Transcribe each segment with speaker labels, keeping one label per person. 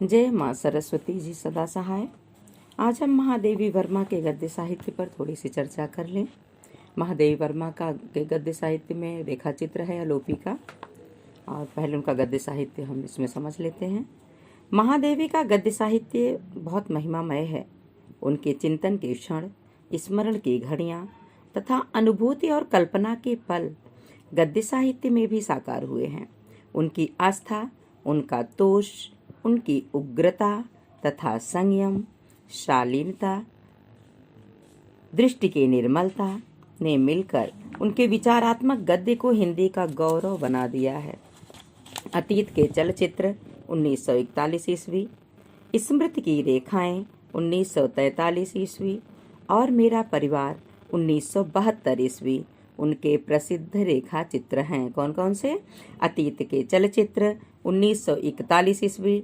Speaker 1: जय माँ सरस्वती जी सदा सहाय। आज हम महादेवी वर्मा के गद्य साहित्य पर थोड़ी सी चर्चा कर लें। महादेवी वर्मा का के गद्य साहित्य में रेखा चित्र है अलोपी का, और पहले उनका गद्य साहित्य हम इसमें समझ लेते हैं। महादेवी का गद्य साहित्य बहुत महिमामय है। उनके चिंतन के क्षण, स्मरण की घड़ियाँ तथा अनुभूति और कल्पना के पल गद्य साहित्य में भी साकार हुए हैं। उनकी आस्था, उनका तोष, उनकी उग्रता तथा संयम, शालीनता, दृष्टि की निर्मलता ने मिलकर उनके विचारात्मक गद्य को हिंदी का गौरव बना दिया है। अतीत के चलचित्र 1941 ईस्वी, स्मृति की रेखाएं 1943 ईस्वी और मेरा परिवार 1972 ईस्वी उनके प्रसिद्ध रेखा चित्र हैं। कौन कौन से? अतीत के चलचित्र 1941 ईस्वी,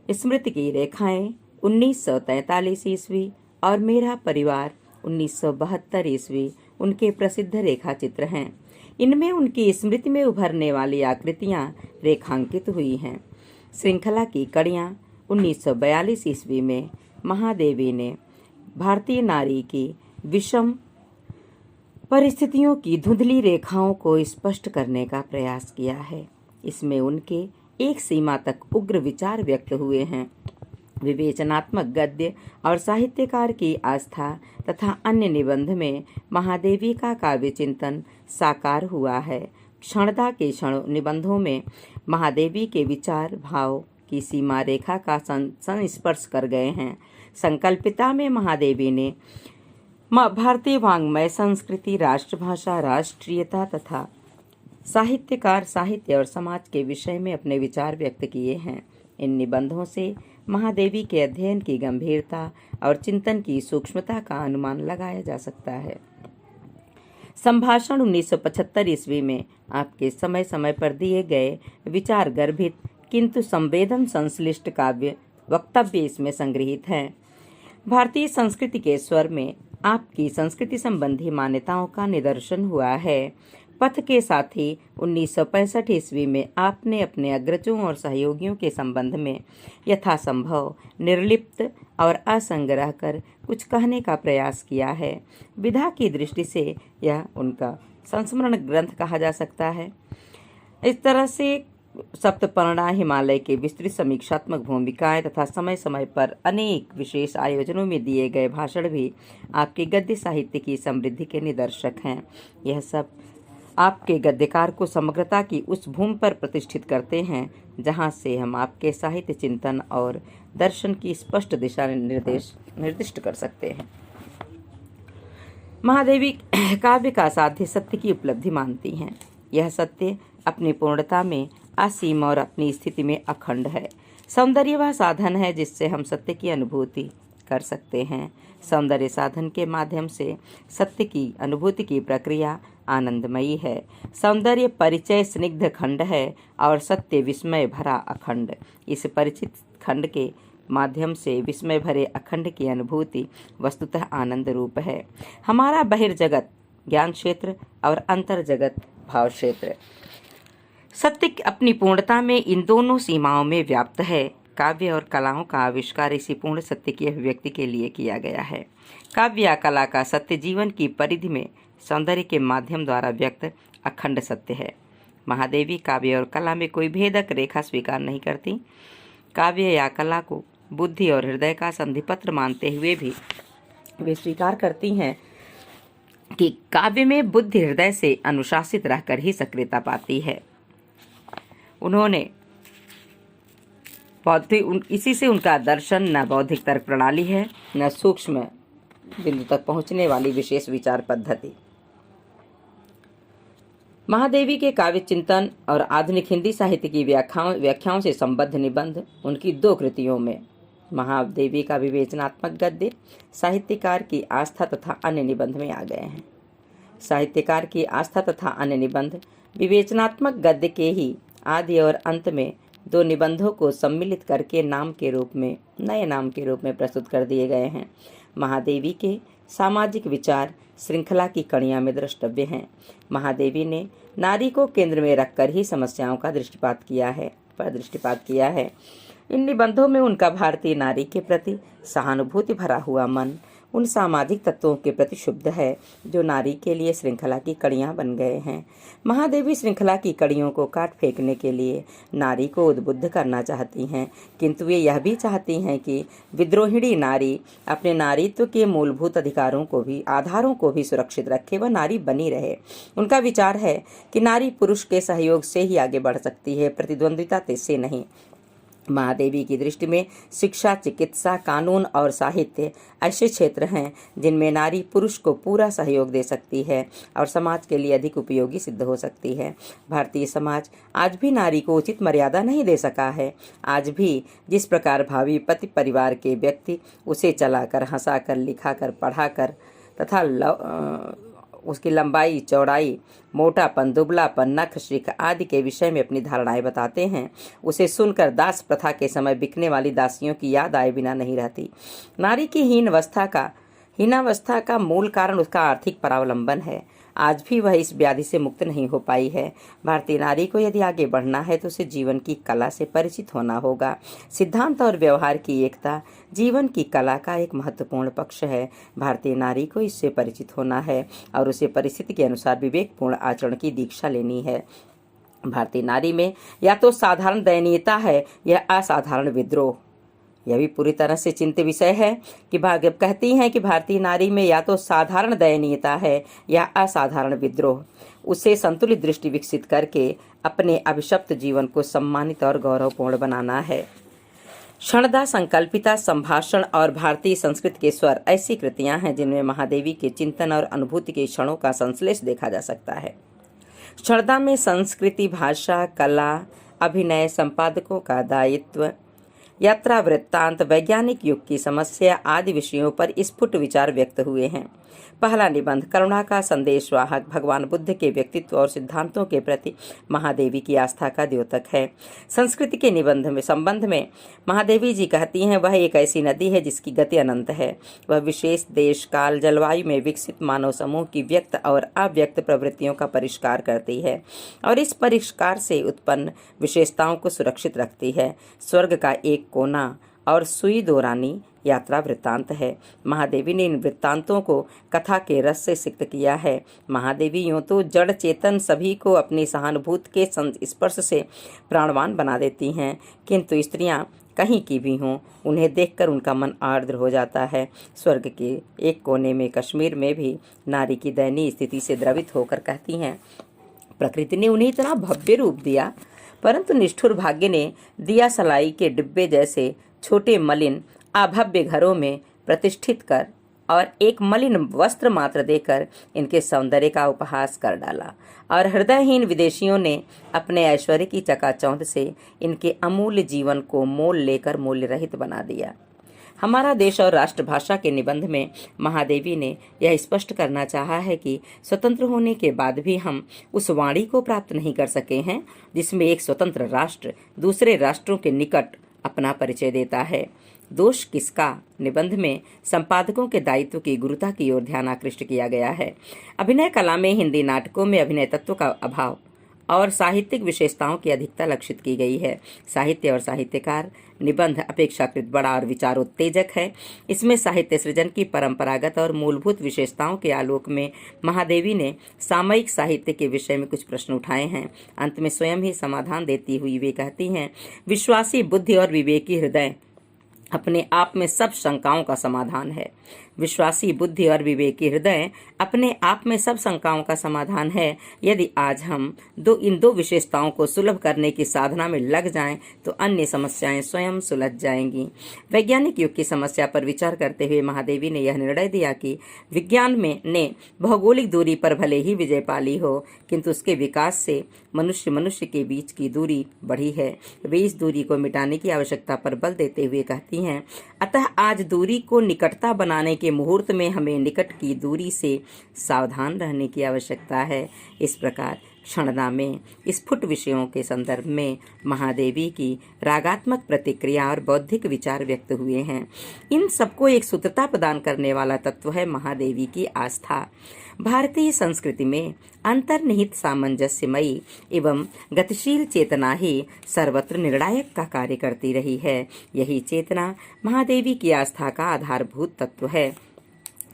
Speaker 1: स्मृति की रेखाएं 1943 ईस्वी और मेरा परिवार 1972 ईस्वी उनके प्रसिद्ध रेखा चित्र हैं। इनमें उनकी स्मृति में उभरने वाली आकृतियां रेखांकित हुई हैं। श्रृंखला की कड़ियां 1942 ईस्वी में महादेवी ने भारतीय नारी की विषम परिस्थितियों की धुंधली रेखाओं को स्पष्ट करने का प्रयास किया है। इसमें उनके एक सीमा तक उग्र विचार व्यक्त हुए हैं। विवेचनात्मक गद्य और साहित्यकार की आस्था तथा अन्य निबंध में महादेवी का काव्य चिंतन साकार हुआ है। क्षणदा के क्षण निबंधों में महादेवी के विचार भाव की सीमा रेखा का संस्पर्श कर गए हैं। संकल्पिता में महादेवी ने भारतीय वाङ्मय, संस्कृति, राष्ट्रभाषा, राष्ट्रीयता तथा साहित्यकार, साहित्य और समाज के विषय में अपने विचार व्यक्त किए हैं। इन निबंधों से महादेवी के अध्ययन की गंभीरता और चिंतन की सूक्ष्मता का अनुमान लगाया जा सकता है। संभाषण 1975 ईस्वी में आपके समय समय पर दिए गए विचार गर्भित किंतु संवेदन संश्लिष्ट काव्य वक्तव्य इसमें संग्रहित हैं। भारतीय संस्कृति के स्वर में आपकी संस्कृति संबंधी मान्यताओं का निदर्शन हुआ है। पथ के साथ ही 1965 ईस्वी में आपने अपने अग्रजों और सहयोगियों के संबंध में यथासंभव निर्लिप्त और असंग रहकर कुछ कहने का प्रयास किया है। विधा की दृष्टि से यह उनका संस्मरण ग्रंथ कहा जा सकता है। इस तरह से सप्तपर्णा, हिमालय के विस्तृत समीक्षात्मक भूमिकाएं तथा समय समय पर अनेक विशेष आयोजनों में दिए गए भाषण भी आपके गद्य साहित्य की समृद्धि के निदर्शक हैं। यह सब आपके गद्यकार को समग्रता की उस भूमि पर प्रतिष्ठित करते हैं जहां से हम आपके साहित्य चिंतन और दर्शन की स्पष्ट दिशा निर्दिष्ट कर सकते हैं। महादेवी काव्य का साध्य सत्य की उपलब्धि मानती हैं। यह सत्य अपनी पूर्णता में असीम और अपनी स्थिति में अखंड है। सौंदर्य वह साधन है जिससे हम सत्य की अनुभूति कर सकते हैं। सौंदर्य साधन के माध्यम से सत्य की अनुभूति की प्रक्रिया आनंदमयी है। सौंदर्य परिचय स्निग्ध खंड है और सत्य विस्मय भरा अखंड। इस परिचित खंड के माध्यम से विस्मय भरे अखंड की अनुभूति वस्तुतः आनंद रूप है। हमारा बहिर्जगत ज्ञान क्षेत्र और अंतर जगत भाव क्षेत्र। सत्य अपनी पूर्णता में इन दोनों सीमाओं में व्याप्त है। काव्य और कलाओं का आविष्कार इसी पूर्ण सत्य की अभिव्यक्ति के लिए किया गया है। काव्य या कला का सत्य जीवन की परिधि में सौंदर्य के माध्यम द्वारा व्यक्त अखंड सत्य है। महादेवी काव्य और कला में कोई भेदक रेखा स्वीकार नहीं करती। काव्य या कला को बुद्धि और हृदय का संधिपत्र मानते हुए भी वे स्वीकार करती हैं कि काव्य में बुद्धि हृदय से अनुशासित रहकर ही सक्रियता पाती है। उन्होंने इसी से उनका दर्शन न बौद्धिक तर्क प्रणाली है, न सूक्ष्म बिंदु तक पहुंचने वाली विशेष विचार पद्धति। महादेवी के काव्य चिंतन और आधुनिक हिंदी साहित्य की व्याख्याओं से संबद्ध निबंध उनकी दो कृतियों में महादेवी का विवेचनात्मक गद्य, साहित्यकार की आस्था तथा अन्य निबंध में आ गए हैं। साहित्यकार की आस्था तथा अन्य निबंध विवेचनात्मक गद्य के ही आदि और अंत में दो निबंधों को सम्मिलित करके नए नाम के रूप में प्रस्तुत कर दिए गए हैं। महादेवी के सामाजिक विचार श्रृंखला की कड़ियां में द्रष्टव्य हैं। महादेवी ने नारी को केंद्र में रखकर ही समस्याओं का दृष्टिपात किया है। इन निबंधों में उनका भारतीय नारी के प्रति सहानुभूति भरा हुआ मन उन सामाजिक तत्वों के प्रति शुद्ध है जो नारी के लिए श्रृंखला की कड़ियां बन गए हैं। महादेवी श्रृंखला की कड़ियों को काट फेंकने के लिए नारी को उद्बुद्ध करना चाहती हैं, किंतु वे यह भी चाहती हैं कि विद्रोहिणी नारी अपने नारीत्व के मूलभूत आधारों को भी सुरक्षित रखे व नारी बनी रहे। उनका विचार है कि नारी पुरुष के सहयोग से ही आगे बढ़ सकती है, प्रतिद्वंद्विता से नहीं। महादेवी की दृष्टि में शिक्षा, चिकित्सा, कानून और साहित्य ऐसे क्षेत्र हैं जिनमें नारी पुरुष को पूरा सहयोग दे सकती है और समाज के लिए अधिक उपयोगी सिद्ध हो सकती है। भारतीय समाज आज भी नारी को उचित मर्यादा नहीं दे सका है। आज भी जिस प्रकार भावी पति परिवार के व्यक्ति उसे चलाकर, हंसाकर, लिखाकर, पढ़ाकर तथा उसकी लंबाई, चौड़ाई, मोटापन, दुबलापन, नख, शिख आदि के विषय में अपनी धारणाएं बताते हैं, उसे सुनकर दास प्रथा के समय बिकने वाली दासियों की याद आए बिना नहीं रहती। नारी की हीनावस्था का मूल कारण उसका आर्थिक परावलंबन है। आज भी वह इस व्याधि से मुक्त नहीं हो पाई है। भारतीय नारी को यदि आगे बढ़ना है तो उसे जीवन की कला से परिचित होना होगा। सिद्धांत और व्यवहार की एकता जीवन की कला का एक महत्वपूर्ण पक्ष है। भारतीय नारी को इससे परिचित होना है और उसे परिस्थिति के अनुसार विवेकपूर्ण आचरण की दीक्षा लेनी है। भारतीय नारी में या तो साधारण दयनीयता है या असाधारण विद्रोह। यह भी पूरी तरह से चिंतित विषय है कि कहती हैं कि भारतीय नारी में या तो साधारण दयनीयता है या असाधारण विद्रोह। उसे संतुलित दृष्टि विकसित करके अपने अभिशप्त जीवन को सम्मानित और गौरवपूर्ण बनाना है। क्षणदा, संकल्पिता, संभाषण और भारतीय संस्कृति के स्वर ऐसी कृतियां हैं जिनमें महादेवी के चिंतन और अनुभूति के क्षणों का संश्लेष देखा जा सकता है। क्षणदा में संस्कृति, भाषा, कला, अभिनय, संपादकों का दायित्व, यात्रा वृत्तांत, वैज्ञानिक युग की समस्या आदि विषयों पर स्फुट विचार व्यक्त हुए हैं। पहला निबंध करुणा का संदेशवाहक भगवान बुद्ध के व्यक्तित्व और सिद्धांतों के प्रति महादेवी की आस्था का द्योतक है। संस्कृति के संबंध में महादेवी जी कहती हैं, वह एक ऐसी नदी है जिसकी गति अनंत है। वह विशेष देश, काल, जलवायु में विकसित मानव समूह की व्यक्त और अव्यक्त प्रवृत्तियों का परिष्कार करती है और इस परिष्कार से उत्पन्न विशेषताओं को सुरक्षित रखती है। स्वर्ग का एक कोना और सुई दौरानी यात्रा वृत्तांत है। महादेवी ने इन वृत्तांतों को कथा के रस से सिक्त किया है। महादेवी यूं तो जड़ चेतन सभी को अपनी सहानुभूति के स्पर्श से प्राणवान बना देती हैं, किंतु स्त्रियां कहीं की भी हों, उन्हें देखकर उनका मन आर्द्र हो जाता है। स्वर्ग के एक कोने में कश्मीर में भी नारी की दयनीय स्थिति से द्रवित होकर कहती हैं, प्रकृति ने उन्हें इतना भव्य रूप दिया, परंतु निष्ठुर भाग्य ने दिया सलाई के डिब्बे जैसे छोटे मलिन अभव्य घरों में प्रतिष्ठित कर और एक मलिन वस्त्र मात्र देकर इनके सौंदर्य का उपहास कर डाला और हृदयहीन विदेशियों ने अपने ऐश्वर्य की चकाचौंध से इनके अमूल्य जीवन को मोल लेकर मूल्य रहित बना दिया। हमारा देश और राष्ट्रभाषा के निबंध में महादेवी ने यह स्पष्ट करना चाहा है कि स्वतंत्र होने के बाद भी हम उस वाणी को प्राप्त नहीं कर सके हैं जिसमें एक स्वतंत्र राष्ट्र दूसरे राष्ट्रों के निकट अपना परिचय देता है। दोष किसका निबंध में संपादकों के दायित्व की गुरुता की ओर ध्यान आकृष्ट किया गया है। अभिनय कला में हिंदी नाटकों में अभिनय तत्व का अभाव और साहित्यिक विशेषताओं की अधिकता लक्षित की गई है। साहित्य और साहित्यकार निबंध अपेक्षाकृत बड़ा और विचारोत्तेजक है। इसमें साहित्य सृजन की परंपरागत और मूलभूत विशेषताओं के आलोक में महादेवी ने सामयिक साहित्य के विषय में कुछ प्रश्न उठाए हैं। अंत में स्वयं ही समाधान देती हुई वे कहती हैं, विश्वासी बुद्धि और विवेकी हृदय अपने आप में सब शंकाओं का समाधान है। विश्वासी बुद्धि और विवेकी हृदय अपने आप में सब शंकाओं का समाधान है। यदि आज हम इन दो विशेषताओं को सुलभ करने की साधना में लग जाएं तो अन्य समस्याएं स्वयं सुलझ जाएंगी। वैज्ञानिक युग की समस्या पर विचार करते हुए महादेवी ने यह निर्णय दिया कि विज्ञान ने भौगोलिक दूरी पर भले ही विजय पाली हो, किंतु उसके विकास से मनुष्य के बीच की दूरी बढ़ी है। वे इस दूरी को मिटाने की आवश्यकता पर बल देते हुए कहती हैं, अतः आज दूरी को निकटता बनाने के मुहूर्त में हमें निकट की दूरी से सावधान रहने की आवश्यकता है। इस प्रकार क्षणदा में स्फुट विषयों के संदर्भ में महादेवी की रागात्मक प्रतिक्रिया और बौद्धिक विचार व्यक्त हुए हैं। इन सबको एक सूत्रता प्रदान करने वाला तत्व है महादेवी की आस्था। भारतीय संस्कृति में अंतर्निहित सामंजस्यमयी एवं गतिशील चेतना ही सर्वत्र निर्णायक का कार्य करती रही है। यही चेतना महादेवी की आस्था का आधारभूत तत्व है।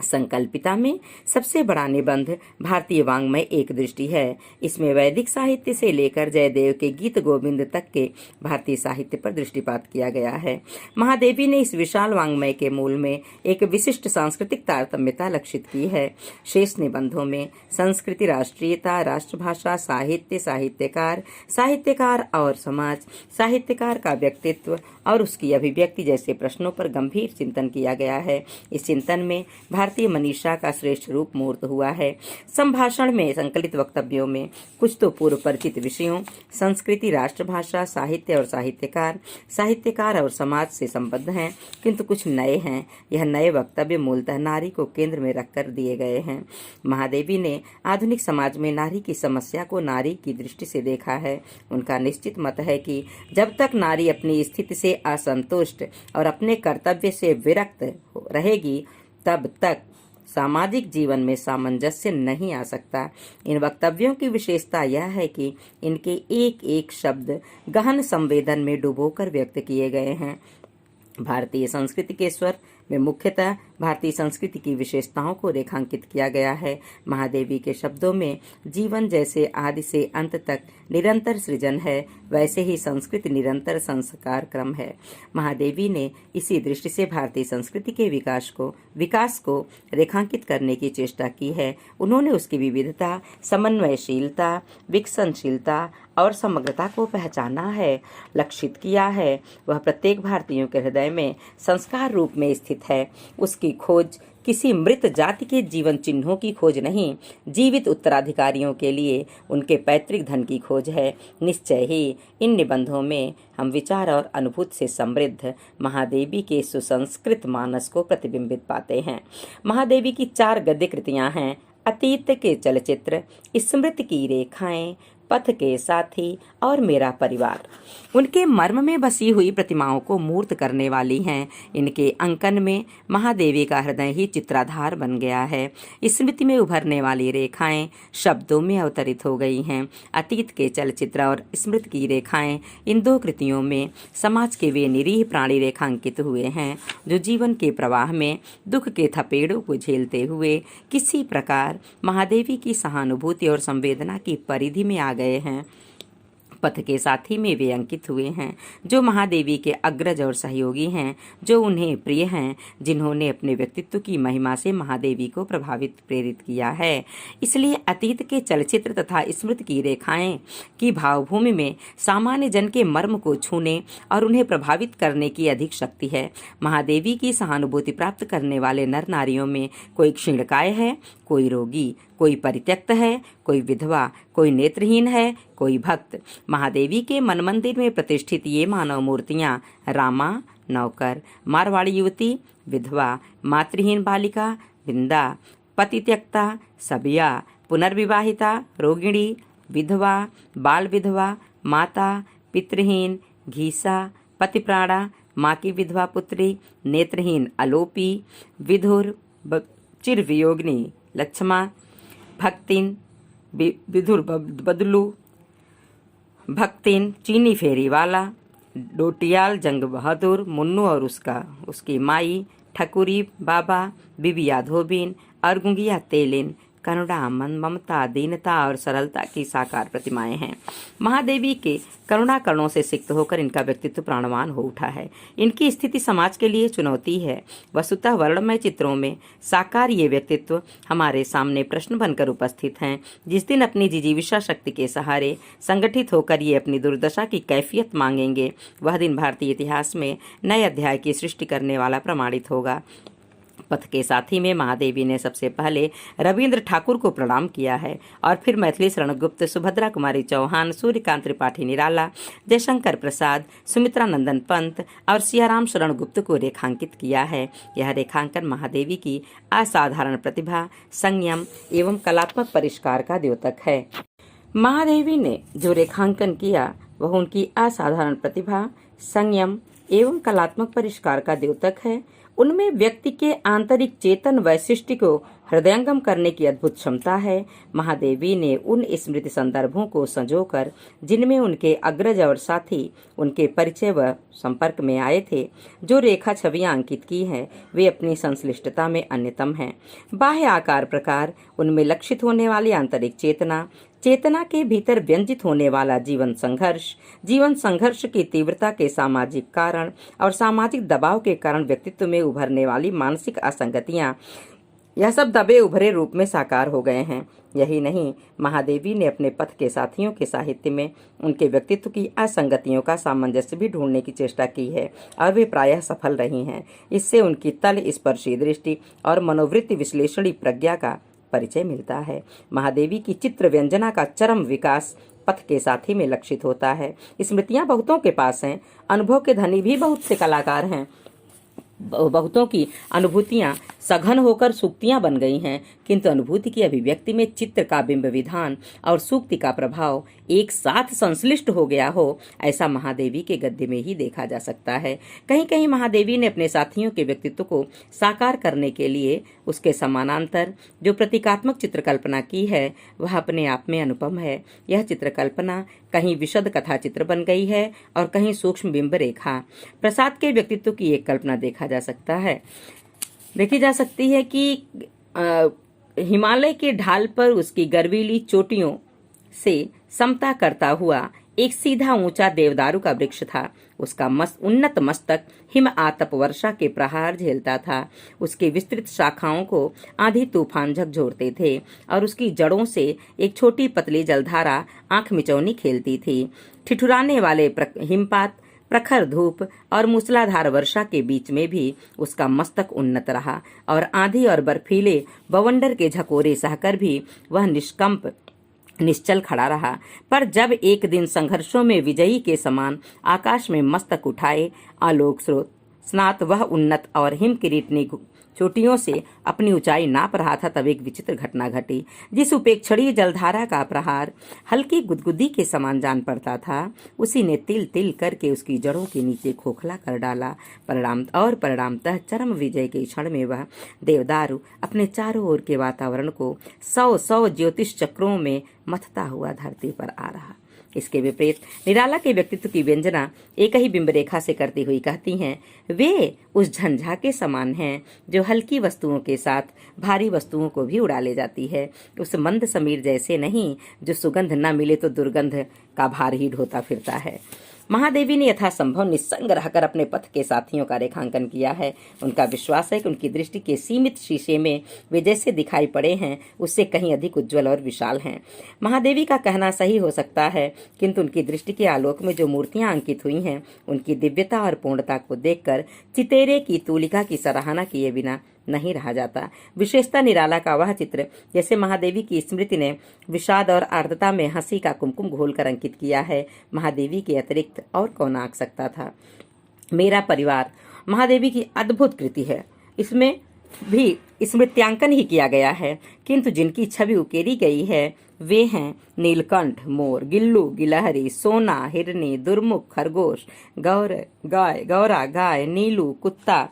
Speaker 1: संकल्पिता में सबसे बड़ा निबंध भारतीय वाङ्मय एक दृष्टि है। इसमें वैदिक साहित्य से लेकर जयदेव के गीत गोविंद तक के भारतीय साहित्य पर दृष्टिपात किया गया है। महादेवी ने इस विशाल वाङ्मय के मूल में एक विशिष्ट सांस्कृतिक तारतम्यता लक्षित की है। शेष निबंधों में संस्कृति, राष्ट्रीयता, राष्ट्रभाषा, साहित्य, साहित्यकार, साहित्यकार और समाज, साहित्यकार का व्यक्तित्व और उसकी अभिव्यक्ति जैसे प्रश्नों पर गंभीर चिंतन किया गया है। इस चिंतन में भारतीय मनीषा का श्रेष्ठ रूप मूर्त हुआ है। संभाषण में संकलित वक्तव्यों में कुछ तो पूर्व परिचित विषयों संस्कृति, राष्ट्रभाषा, साहित्य और साहित्यकार, साहित्यकार और समाज से संबद्ध हैं, किंतु कुछ नए हैं। यह नए वक्तव्य मूलतः नारी को केंद्र में रखकर दिए गए हैं। महादेवी ने आधुनिक समाज में नारी की समस्या को नारी की दृष्टि से देखा है। उनका निश्चित मत है कि जब तक नारी अपनी स्थिति से असंतुष्ट और अपने कर्तव्य से विरक्त रहेगी तब तक सामाजिक जीवन में सामंजस्य नहीं आ सकता। इन वक्तव्यों की विशेषता यह है कि इनके एक एक शब्द गहन संवेदन में डुबोकर व्यक्त किए गए हैं। भारतीय संस्कृति के स्वर में मुख्यतः भारतीय संस्कृति की विशेषताओं को रेखांकित किया गया है। महादेवी के शब्दों में जीवन जैसे आदि से अंत तक निरंतर सृजन है, वैसे ही संस्कृति निरंतर संस्कार क्रम है। महादेवी ने इसी दृष्टि से भारतीय संस्कृति के विकास को रेखांकित करने की चेष्टा की है। उन्होंने उसकी विविधता, समन्वयशीलता, विकसनशीलता और समग्रता को पहचाना है, लक्षित किया है। वह प्रत्येक भारतीयों के हृदय में संस्कार रूप में स्थित है। उसकी खोज किसी मृत जाति के जीवन चिन्हों की खोज नहीं, जीवित उत्तराधिकारियों के लिए उनके पैतृक धन की खोज है। निश्चय ही इन निबंधों में हम विचार और अनुभूति से समृद्ध महादेवी के सुसंस्कृत मानस को प्रतिबिंबित पाते हैं। महादेवी की 4 गद्य कृतियां हैं: अतीत के चलचित्र, स्मृति की रेखाएं, पथ के साथी और मेरा परिवार। उनके मर्म में बसी हुई प्रतिमाओं को मूर्त करने वाली हैं। इनके अंकन में महादेवी का हृदय ही चित्राधार बन गया है। स्मृति में उभरने वाली रेखाएं शब्दों में अवतरित हो गई हैं। अतीत के चलचित्र और स्मृति की रेखाएं, इन 2 कृतियों में समाज के वे निरीह प्राणी रेखांकित हुए हैं जो जीवन के प्रवाह में दुख के थपेड़ों को झेलते हुए किसी प्रकार महादेवी की सहानुभूति और संवेदना की परिधि में आ गए हैं। पथ के साथी में वे अंकित हुए हैं जो महादेवी के अग्रज और सहयोगी हैं, जो उन्हें प्रिय हैं, जिन्होंने अपने व्यक्तित्व की महिमा से महादेवी को प्रभावित प्रेरित किया है। इसलिए अतीत के चलचित्र तथा स्मृति की रेखाएं की भावभूमि में सामान्य जन के मर्म को छूने और उन्हें प्रभावित करने की अधिक शक्ति है। महादेवी की सहानुभूति प्राप्त करने वाले नर नारियों में कोई क्षीणकाय है, कोई रोगी, कोई परित्यक्त है, कोई विधवा, कोई नेत्रहीन है, कोई भक्त। महादेवी के मन मंदिर में प्रतिष्ठित ये मानव मूर्तियां रामा, नौकर, मारवाड़ी युवती, विधवा, मातृहीन बालिका, विंदा, पतित्यक्ता, सबिया, पुनर्विवाहिता, रोगिणी, विधवा, बाल विधवा, माता, पितृहीन, घीसा, पतिप्राणा, माँ की विधवा पुत्री, नेत्रहीन अलोपी, विधुर, चिरवियोगिनी लक्ष्मा, भक्तिन, विधुर बदलू, भक्तिन, चीनी फेरी वाला, डोटियाल जंग बहादुर, मुन्नू और उसकी माई, ठकुरी बाबा, बिबिया धोबिन, अरगुंगिया तेलिन, करुणा, ममता, दीनता और सरलता की साकार प्रतिमाएं हैं। महादेवी के करुणा करणों से सिक्त होकर इनका व्यक्तित्व प्राणवान हो उठा है। इनकी स्थिति समाज के लिए चुनौती है। वस्तुतः वर्णमय चित्रों में साकार ये व्यक्तित्व हमारे सामने प्रश्न बनकर उपस्थित हैं। जिस दिन अपनी जिजीविषा शक्ति के सहारे संगठित होकर ये अपनी दुर्दशा की कैफियत मांगेंगे, वह दिन भारतीय इतिहास में नए अध्याय की सृष्टि करने वाला प्रमाणित होगा। पथ के साथी में महादेवी ने सबसे पहले रविंद्र ठाकुर को प्रणाम किया है और फिर मैथिली शरण गुप्त, सुभद्रा कुमारी चौहान, सूर्यकांत त्रिपाठी निराला, जयशंकर प्रसाद, सुमित्रा नंदन पंत और सियाराम शरण गुप्त को रेखांकित किया है। यह रेखांकन महादेवी की असाधारण प्रतिभा, संयम एवं कलात्मक परिष्कार का द्योतक है। महादेवी ने जो रेखांकन किया वह उनकी असाधारण प्रतिभा, संयम एवं कलात्मक परिष्कार का द्योतक है। उनमें व्यक्ति के आंतरिक चेतन वैशिष्ट्य को हृदयंगम करने की अद्भुत क्षमता है। महादेवी ने उन स्मृति संदर्भों को संजोकर जिनमें उनके अग्रज और साथी उनके परिचय व संपर्क में आए थे, जो रेखा छवियां अंकित की हैं, वे अपनी संश्लिष्टता में अन्यतम हैं। बाह्य आकार प्रकार, उनमें लक्षित होने वाली आंतरिक चेतना, चेतना के भीतर व्यंजित होने वाला जीवन संघर्ष की तीव्रता के सामाजिक कारण और सामाजिक दबाव के कारण व्यक्तित्व में उभरने वाली मानसिक असंगतियां, यह सब दबे उभरे रूप में साकार हो गए हैं। यही नहीं, महादेवी ने अपने पथ के साथियों के साहित्य में उनके व्यक्तित्व की असंगतियों का सामंजस्य भी ढूंढने की चेष्टा की है और वे प्रायः सफल रही हैं। इससे उनकी तल स्पर्शी दृष्टि और मनोवृत्ति विश्लेषणी प्रज्ञा का परिचय मिलता है। महादेवी की चित्र व्यंजना का चरम विकास पथ के साथी में लक्षित होता है। स्मृतियां बहुतों के पास हैं, अनुभव के धनी भी बहुत से कलाकार हैं। बहुतों की अनुभूतियां सघन होकर सूक्तियां बन गई हैं, किंतु अनुभूति की अभिव्यक्ति में चित्र का बिंब विधान और सूक्ति का प्रभाव एक साथ संश्लिष्ट हो गया हो, ऐसा महादेवी के गद्य में ही देखा जा सकता है। कहीं कहीं महादेवी ने अपने साथियों के व्यक्तित्व को साकार करने के लिए उसके समानांतर जो प्रतीकात्मक चित्रकल्पना की है, वह अपने आप में अनुपम है। यह चित्रकल्पना कहीं विशद कथा चित्र बन गई है और कहीं सूक्ष्म बिंब रेखा प्रसाद के व्यक्तित्व की एक कल्पना देखी जा सकती है कि हिमालय के ढाल पर उसकी गर्वीली चोटियों से समता करता हुआ एक सीधा ऊंचा देवदारू का वृक्ष था। उसका उन्नत मस्तक हिम आतप वर्षा के प्रहार झेलता था। उसकी विस्तृत शाखाओं को आंधी तूफान झकझोरते थे और उसकी जड़ों से एक छोटी पतली जलधारा आंख मिचौनी खेलती थी। ठिठुराने वाले हिमपात, प्रखर धूप और मूसलाधार वर्षा के बीच में भी उसका मस्तक उन्नत रहा और आंधी और बर्फीले बवंडर के झकोरे सहकर भी वह निश्चल खड़ा रहा। पर जब एक दिन संघर्षों में विजयी के समान आकाश में मस्तक उठाए आलोक स्नात वह उन्नत और हिम किरीटनी चोटियों से अपनी ऊंचाई नाप रहा था, तब एक विचित्र घटना घटी। जिस उपेक्षणीय जलधारा का प्रहार हल्की गुदगुदी के समान जान पड़ता था, उसी ने तिल तिल करके उसकी जड़ों के नीचे खोखला कर डाला। परिणामतः चरम विजय के क्षण में वह देवदारू अपने चारों ओर के वातावरण को 100 ज्योतिष चक्रों में मथता हुआ धरती पर आ रहा। इसके विपरीत निराला के व्यक्तित्व की व्यंजना एक ही बिंब रेखा से करती हुई कहती हैं, वे उस झंझा के समान हैं जो हल्की वस्तुओं के साथ भारी वस्तुओं को भी उड़ा ले जाती है। उस मंद समीर जैसे नहीं जो सुगंध न मिले तो दुर्गंध का भार ही ढोता फिरता है। महादेवी ने यथासंभव निस्संग रहकर अपने पथ के साथियों का रेखांकन किया है। उनका विश्वास है कि उनकी दृष्टि के सीमित शीशे में वे जैसे दिखाई पड़े हैं, उससे कहीं अधिक उज्जवल और विशाल हैं। महादेवी का कहना सही हो सकता है, किंतु उनकी दृष्टि के आलोक में जो मूर्तियां अंकित हुई हैं, उनकी दिव्यता और पूर्णता को देखकर चितेरे की तूलिका की सराहना किए बिना नहीं रहा जाता। विशेषता निराला का वह चित्र जैसे महादेवी की स्मृति ने विषाद और आर्द्रता में हंसी का कुमकुम घोलकर अंकित किया है, महादेवी के अतिरिक्त और कौन आंक सकता था। मेरा परिवार महादेवी की अद्भुत कृति है। इसमें भी स्मृत्यांकन ही किया गया है, किंतु जिनकी छवि उकेरी गई है वे हैं नीलकंठ, मोर, गिल्लू, गिलहरी, सोना, हिरनी, दुर्मुख, खरगोश, गौरा गाय, नीलू, कुत्ता,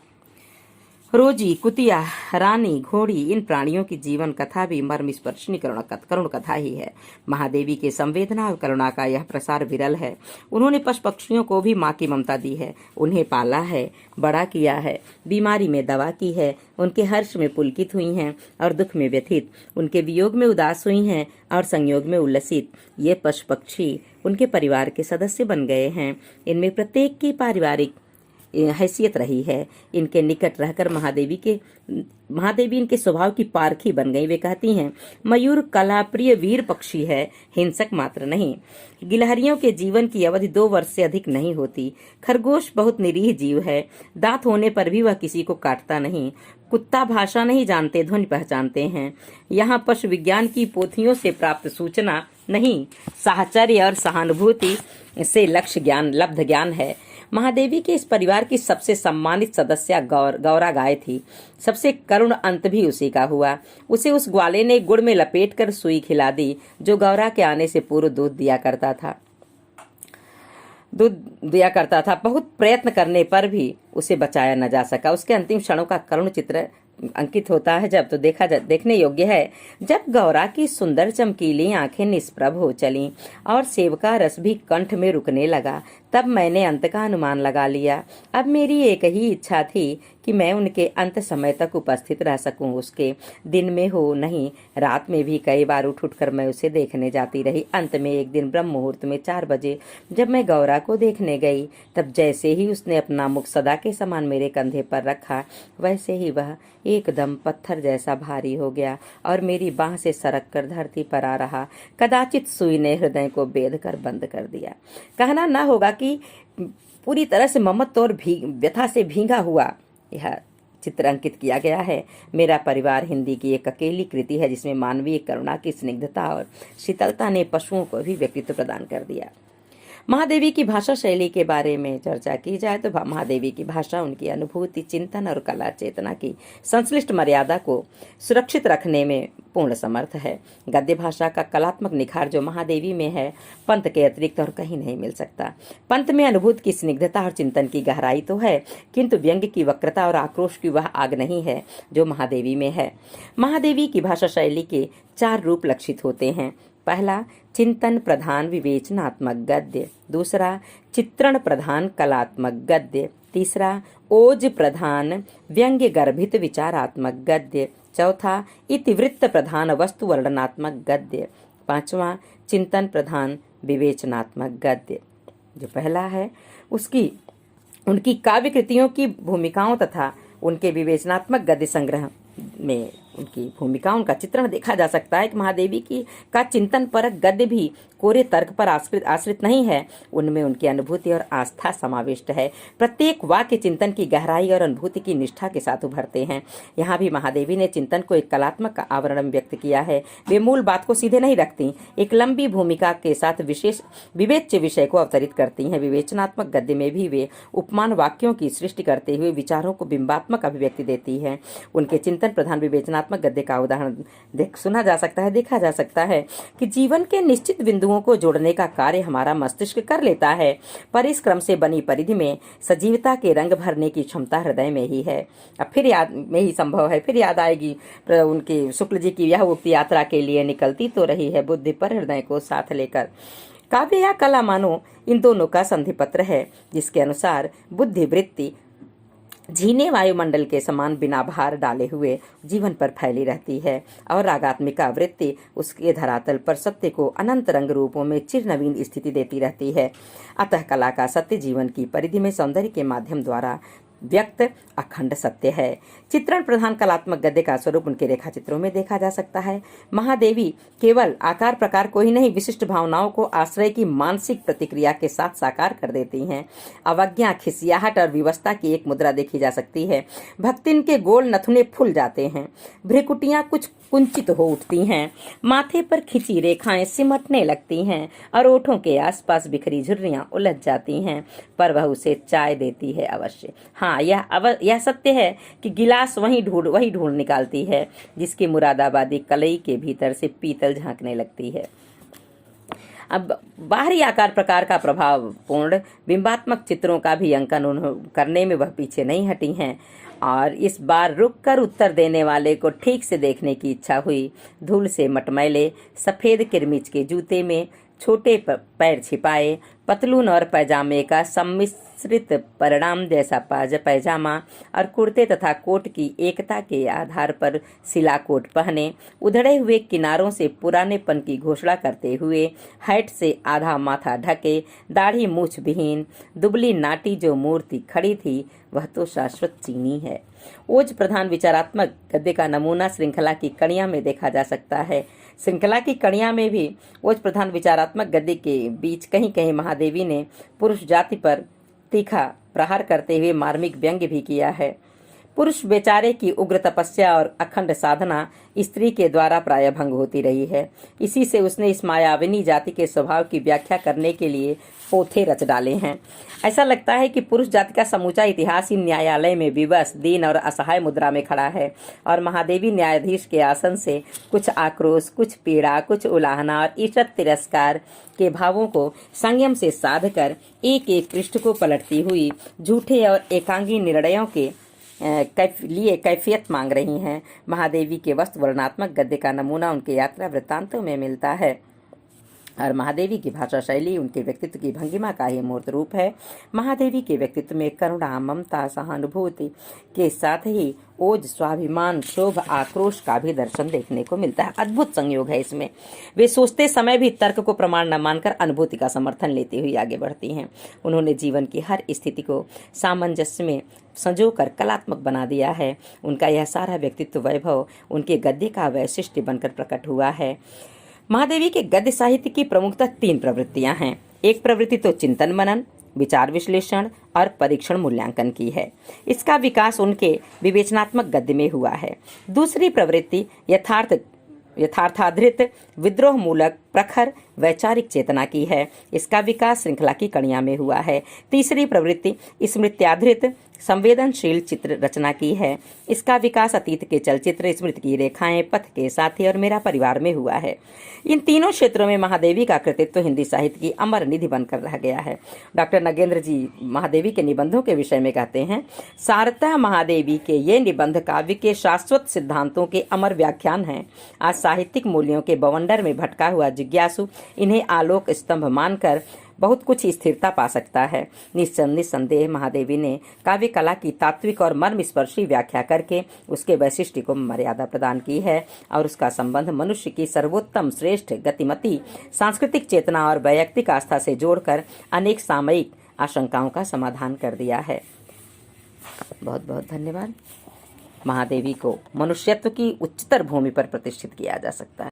Speaker 1: रोजी, कुतिया, रानी, घोड़ी। इन प्राणियों की जीवन कथा भी मर्मस्पर्शिनी करुण कथा ही है। महादेवी के संवेदना और करुणा का यह प्रसार विरल है। उन्होंने पशु पक्षियों को भी माँ की ममता दी है, उन्हें पाला है, बड़ा किया है, बीमारी में दवा की है, उनके हर्ष में पुलकित हुई हैं और दुख में व्यथित, उनके वियोग में उदास हुई हैं और संयोग में उल्लसित। ये पशु पक्षी उनके परिवार के सदस्य बन गए हैं। इनमें प्रत्येक की पारिवारिक हैसियत रही है। इनके निकट रहकर महादेवी इनके स्वभाव की पारखी बन गई। वे कहती हैं, मयूर कलाप्रिय वीर पक्षी है, हिंसक मात्र नहीं। गिलहरियों के जीवन की अवधि 2 वर्ष से अधिक नहीं होती। खरगोश बहुत निरीह जीव है, दांत होने पर भी वह किसी को काटता नहीं। कुत्ता भाषा नहीं जानते, ध्वनि पहचानते हैं। यहाँ पशु विज्ञान की पोथियों से प्राप्त सूचना नहीं, साहचर्य और सहानुभूति से लब्ध ज्ञान है। महादेवी के इस परिवार की सबसे सम्मानित सदस्य गौरा गाय थी। सबसे करुण अंत भी उसी का हुआ। उसे उस ग्वाले ने गुड़ में लपेटकर सुई खिला दी जो गौरा के आने से पूर्व दूध दिया करता था। बहुत प्रयत्न करने पर भी उसे बचाया न जा सका। उसके अंतिम क्षणों का करुण चित्र अंकित होता है जब तो देखने योग्य है। जब गौरा की सुंदर चमकीली आंखें निष्प्रभ हो चलीं और सेब का रस भी कंठ में रुकने लगा, तब मैंने अंत का अनुमान लगा लिया। अब मेरी एक ही इच्छा थी कि मैं उनके अंत समय तक उपस्थित रह सकूं। उसके दिन में हो नहीं, रात में भी कई बार उठकर मैं उसे देखने जाती रही। अंत में एक दिन ब्रह्म मुहूर्त में 4 बजे जब मैं गौरा को देखने गई, तब जैसे ही उसने अपना मुख सदा के समान मेरे कंधे पर रखा, वैसे ही वह एकदम पत्थर जैसा भारी हो गया और मेरी बाह से सरक कर धरती पर आ रहा। कदाचित सुई ने हृदय को बेध कर बंद कर दिया। कहना न होगा कि पूरी तरह से ममत्व और व्यथा से भींगा हुआ यह चित्र अंकित किया गया है। मेरा परिवार हिंदी की एक अकेली कृति है जिसमें मानवीय करुणा की स्निग्धता और शीतलता ने पशुओं को भी व्यक्तित्व प्रदान कर दिया। महादेवी की भाषा शैली के बारे में चर्चा की जाए तो महादेवी की भाषा उनकी अनुभूति, चिंतन और कला चेतना की संश्लिष्ट मर्यादा को सुरक्षित रखने में पूर्ण समर्थ है। गद्य भाषा का कलात्मक निखार जो महादेवी में है, पंत के अतिरिक्त और कहीं नहीं मिल सकता। पंत में अनुभूति की स्निग्धता और चिंतन की गहराई तो है, किंतु व्यंग्य की वक्रता और आक्रोश की वह आग नहीं है जो महादेवी में है। महादेवी की भाषा शैली के 4 रूप लक्षित होते हैं। पहला, चिंतन प्रधान विवेचनात्मक गद्य। दूसरा, चित्रण प्रधान कलात्मक गद्य। तीसरा, ओज प्रधान व्यंग्य गर्भित विचारात्मक गद्य। चौथा, इतिवृत्त प्रधान वस्तु वर्णनात्मक गद्य। पांचवा, चिंतन प्रधान विवेचनात्मक गद्य। जो पहला है उनकी काव्य कृतियों की भूमिकाओं तथा उनके विवेचनात्मक गद्य संग्रह में उनकी भूमिकाओं का चित्रण देखा जा सकता है कि महादेवी का चिंतन परक गद्य भी कोरे तर्क पर आश्रित नहीं है। उनमें उनकी अनुभूति और आस्था समाविष्ट है। प्रत्येक वाक्य चिंतन की गहराई और अनुभूति की निष्ठा के साथ उभरते हैं। यहाँ भी महादेवी ने चिंतन को एक कलात्मक आवरण में व्यक्त किया है। वे मूल बात को सीधे नहीं रखती, एक लंबी भूमिका के साथ विशेष विवेच्य विषय को अवतरित करती हैं। विवेचनात्मक गद्य में भी वे उपमान वाक्यों की सृष्टि करते हुए विचारों को बिंबात्मक अभिव्यक्ति देती है। उनके चिंतन प्रधान विवेचनात्मक गद्य का उदाहरण देखा जा सकता है कि जीवन के निश्चित बिंदुओं को जोड़ने का कार्य हमारा मस्तिष्क कर लेता है, पर इस क्रम से बनी परिधि में सजीवता के रंग भरने की क्षमता हृदय में ही है। अब फिर याद में ही संभव है, फिर याद आएगी उनकी शुक्ल जी की यह उक्ति, यात्रा के लिए निकलती तो रही है बुद्धि पर हृदय को साथ लेकर। काव्य या कला मानो इन दोनों का संधिपत्र है, जिसके अनुसार बुद्धि वृत्ति झीने वायुमंडल के समान बिना भार डाले हुए जीवन पर फैली रहती है और रागात्मिका वृत्ति उसके धरातल पर सत्य को अनंत रंग रूपों में चिर नवीन स्थिति देती रहती है। अतः कला का सत्य जीवन की परिधि में सौंदर्य के माध्यम द्वारा व्यक्त अखंड सत्य है। चित्रण प्रधान कलात्मक गद्य का स्वरूप उनके रेखा चित्रों में देखा जा सकता है। महादेवी केवल आकार प्रकार को ही नहीं, विशिष्ट भावनाओं को आश्रय की मानसिक प्रतिक्रिया के साथ साकार कर देती हैं। अवज्ञा, खिसियाहट और विवशता की एक मुद्रा देखी जा सकती है। भक्तिन के गोल नथुने फूल जाते हैं, भ्रिकुटियां कुछ कुंचित हो उठती हैं, माथे पर खिंची रेखाएं सिमटने लगती हैं और ओठों के आसपास बिखरी झुर्रियां उलझ जाती हैं, पर वह उसे चाय देती है अवश्य। हाँ, यह सत्य है कि गिलास वही ढूंढ निकालती है जिसकी मुरादाबादी कलई के भीतर से पीतल झांकने लगती है। अब बाहरी आकार प्रकार का प्रभाव पूर्ण बिंबात्मक चित्रों का भी अंकन करने में वह पीछे नहीं हटी हैं और इस बार रुककर उत्तर देने वाले को ठीक से देखने की इच्छा हुई। धूल से मटमैले सफेद किरमिच के जूते में छोटे पैर छिपाए, पतलून और पैजामे का सम्मिश्रित परिणाम जैसा पैजामा और कुर्ते तथा कोट की एकता के आधार पर सिला कोट पहने, उधड़े हुए किनारों से पुरानेपन की घोषणा करते हुए हैट से आधा माथा ढके, दाढ़ी मूछ विहीन दुबली नाटी जो मूर्ति खड़ी थी वह तो शाश्वत चीनी है। ओज प्रधान विचारात्मक गद्य का नमूना श्रृंखला की कड़ियां में देखा जा सकता है। श्रृंखला की कड़ियां में भी ओज प्रधान विचारात्मक गद्य के बीच कहीं कहीं महादेवी ने पुरुष जाति पर तीखा प्रहार करते हुए मार्मिक व्यंग्य भी किया है। पुरुष बेचारे की उग्र तपस्या और अखंड साधना स्त्री के द्वारा प्राय भंग होती रही है। इसी से उसने इस मायाविनी जाति के स्वभाव की व्याख्या करने के लिए पोथे रच डाले हैं। ऐसा लगता है कि पुरुष जाति का समूचा इतिहास ही न्यायालय में विवश, दीन और असहाय मुद्रा में खड़ा है और महादेवी न्यायाधीश के आसन से कुछ आक्रोश, कुछ पीड़ा, कुछ उलाहना और ईशत तिरस्कार के भावों को संयम से साध कर एक एक पृष्ठ को पलटती हुई झूठे और एकांगी निर्णयों के लिए कैफियत मांग रही हैं। महादेवी के वस्तु वर्णनात्मक गद्य का नमूना उनके यात्रा वृत्तांतों में मिलता है और महादेवी की भाषा शैली उनके व्यक्तित्व की भंगिमा का ही मूर्त रूप है। महादेवी के व्यक्तित्व में करुणा, ममता, सहानुभूति के साथ ही ओज, स्वाभिमान, क्षोभ, आक्रोश का भी दर्शन देखने को मिलता है। अद्भुत संयोग है इसमें। वे सोचते समय भी तर्क को प्रमाण न मानकर अनुभूति का समर्थन लेती हुई आगे बढ़ती हैं। उन्होंने जीवन की हर स्थिति को सामंजस्य में संजोकर कलात्मक बना दिया है। उनका यह सारा व्यक्तित्व वैभव उनके गद्य का वैशिष्ट्य बनकर प्रकट हुआ है। महादेवी के गद्य साहित्य की प्रमुखतः 3 प्रवृत्तियां हैं। एक प्रवृत्ति तो चिंतन मनन, विचार विश्लेषण और परीक्षण मूल्यांकन की है। इसका विकास उनके विवेचनात्मक गद्य में हुआ है। दूसरी प्रवृत्ति यथार्थाधृत, विद्रोह मूलक, प्रखर वैचारिक चेतना की है। इसका विकास श्रृंखला की कड़ियां में हुआ है। तीसरी प्रवृत्ति स्मृत्याधृत, संवेदनशील चित्र रचना की है। इसका विकास अतीत के चलचित्र, स्मृति की रेखाएं, पथ के साथी और मेरा परिवार में हुआ है। इन तीनों क्षेत्रों में महादेवी का कृतित्व हिंदी साहित्य की अमर निधि बनकर रह गया है। डॉक्टर नगेंद्र जी महादेवी के निबंधों के विषय में कहते हैं, सारतः महादेवी के ये निबंध काव्य के शाश्वत सिद्धांतों के अमर व्याख्यान हैं। आज साहित्यिक मूल्यों के बवंडर में भटका हुआ जिज्ञासु इन्हें आलोक स्तंभ मानकर बहुत कुछ स्थिरता पा सकता है। निस्संदेह महादेवी ने काव्य कला की तात्विक और मर्मस्पर्शी व्याख्या करके उसके वैशिष्ट्य को मर्यादा प्रदान की है और उसका संबंध मनुष्य की सर्वोत्तम, श्रेष्ठ, गतिमती सांस्कृतिक चेतना और वैयक्तिक आस्था से जोड़कर अनेक सामयिक आशंकाओं का समाधान कर दिया है। बहुत बहुत धन्यवाद। महादेवी को मनुष्यत्व की उच्चतर भूमि पर प्रतिष्ठित किया जा सकता है।